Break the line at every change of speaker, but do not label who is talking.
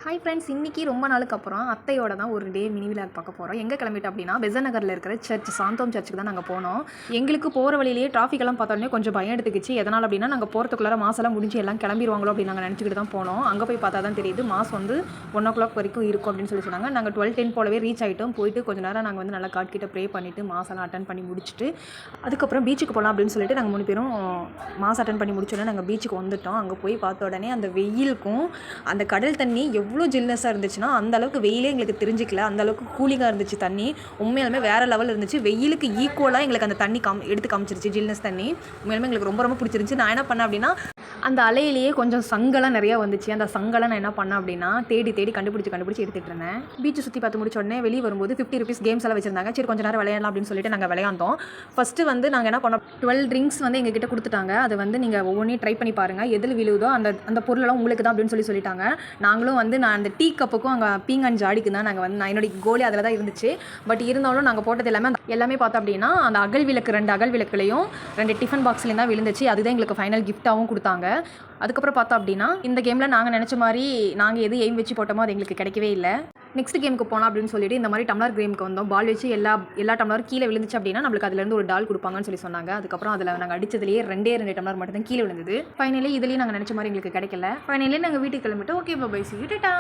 Hi friends, இன்றைக்கி ரொம்ப நாளுக்கு அப்புறம் அத்தையோட தான் ஒரு டே மினி விலாக் பார்க்க போகிறோம். எங்கே கிளம்பிட்டோம் அப்படின்னா பெசன்ட் நகரில் இருக்கிற சர்ச் சாந்தோம் சர்ச்சுக்கு தான் நாங்கள் போனோம். எங்களுக்கு போகிற வழியிலேயே டிராஃபிக்கெல்லாம் பார்த்தோன்னே கொஞ்சம் பயம் எடுத்துக்கிச்சு. எதனால் அப்படின்னா நாங்கள் போகிறதுக்குள்ளார மாசெல்லாம் முடிஞ்சு எல்லாம் கிளம்பிடுவாங்களோ அப்படின்னு நாங்கள் நினச்சிக்கிட்டு தான் போனோம். அங்கே போய் பார்த்தா தான் தெரியுது மாஸ் வந்து 1:00 வரைக்கும் இருக்கும் அப்படின்னு சொல்லி சொன்னாங்க. நாங்கள் 12:10 போலவே ரீச் ஆகிட்டோம். போயிட்டு கொஞ்சம் நேரம் நாங்கள் வந்து நல்லா காட்கிட்ட ப்ரே பண்ணிவிட்டு மாசெல்லாம் அட்டன் பண்ணி முடிச்சுட்டு அதுக்கப்புறம் பீச்சுக்கு போகலாம் அப்படின்னு சொல்லிட்டு நாங்கள் 3 பேரும் மாஸ் அட்டன் பண்ணி முடிச்சோடனே நாங்கள் பீச்சுக்கு வந்துவிட்டோம். அங்கே போய் பார்த்த உடனே அந்த வெயிலுக்கும் அந்த கடல் தண்ணி எவ்வளோ ஜில்னஸாக இருந்துச்சுன்னா அந்த அளவுக்கு வெயிலே எங்களுக்கு தெரிஞ்சிக்கல. அந்த அளவுக்கு கூலிங்காக இருந்துச்சு தண்ணி. உண்மையாலுமே வேறு லெவல் இருந்துச்சு. வெயிலுக்கு ஈக்குவலாக எங்களுக்கு அந்த தண்ணி எடுத்து காமிச்சிருச்சு ஜில்னஸ் தண்ணி. உண்மையாலுமே எங்களுக்கு ரொம்ப ரொம்ப பிடிச்சிருந்துச்சு. நான் என்ன பண்ணேன் அப்படின்னா அந்த அலையிலேயே கொஞ்சம் சங்கெல்லாம் நிறையா வந்துச்சு. அந்த சங்கெல்லாம் நான் என்ன பண்ணேன் அப்படின்னா தேடி கண்டுபிடிச்சி எடுத்துகிட்டு இருந்தேன். பீச்சை சுற்றி பார்த்து முடிச்ச உடனே வெளியே வரும்போது 50 rupees கேம்ஸ் எல்லாம் வச்சிருந்தாங்க. சரி கொஞ்சம் நேரம் விளையாடலாம் அப்படின்னு சொல்லிட்டு நாங்கள் விளையாண்டோம். ஃபஸ்ட்டு வந்து நாங்கள் என்ன பண்ணோம், 12 ட்ரிங்க்ஸ் வந்து எங்ககிட்ட கொடுத்துட்டாங்க. அதை வந்து நீங்கள் ஒவ்வொன்றையும் ட்ரை பண்ணி பாருங்கள், எதில் விழுதோ அந்த பொருளெல்லாம் உங்களுக்கு தான் அப்படின்னு சொல்லிட்டாங்க. நாங்களும் வந்து நான் அந்த டீ கப்புக்கும் அங்கே பீங்கன் ஜாடிக்கு தான் நாங்கள் வந்து நான் என்னுடைய கோலி அதில் தான் இருந்துச்சு. பட் இருந்தாலும் நாங்கள் போட்டது எல்லாமே பார்த்தோம் அப்படின்னா அந்த அகல் விளக்கு 2 அகல் விளக்குலையும் 2 டிஃபன் பாக்ஸ்லேயும் தான் விழுந்துச்சு. அதுதான் எங்களுக்கு ஃபைனல் கிஃப்ட்டாகவும் கொடுத்தாங்க. அதுக்கப்புறம் பார்த்தோம் அப்படின்னா இந்த கேமில் நாங்கள் நினச்ச மாதிரி நாங்கள் எது எய்ம் வச்சு போட்டோமோ அது எங்களுக்கு கிடைக்கவே இல்லை. நெக்ஸ்ட் கேமுக்கு போனோம் அப்படின்னு சொல்லிட்டு இந்த மாதிரி டம்ளர் கேமுக்கு வந்தோம். பால் வச்சு எல்லா டம்ளரும் கீழே விழுந்துச்சு அப்படின்னா நம்மளுக்கு அதுலேருந்து ஒரு டால் கொடுப்பாங்கன்னு சொல்லி சொன்னாங்க. அதுக்கப்புறம் அதில் நாங்கள் அடிச்சதுலேயே 2 டம்ளர் மட்டும் தான் கீழே விழுந்தது. ஃபைனலி இதுலேயும் நாங்கள் நினச்ச மாதிரி எங்களுக்கு கிடைக்கல. ஃபைனலி நாங்கள் வீட்டுக்கு கிளம்பிட்டோம். Okay, bye, see you, Tata.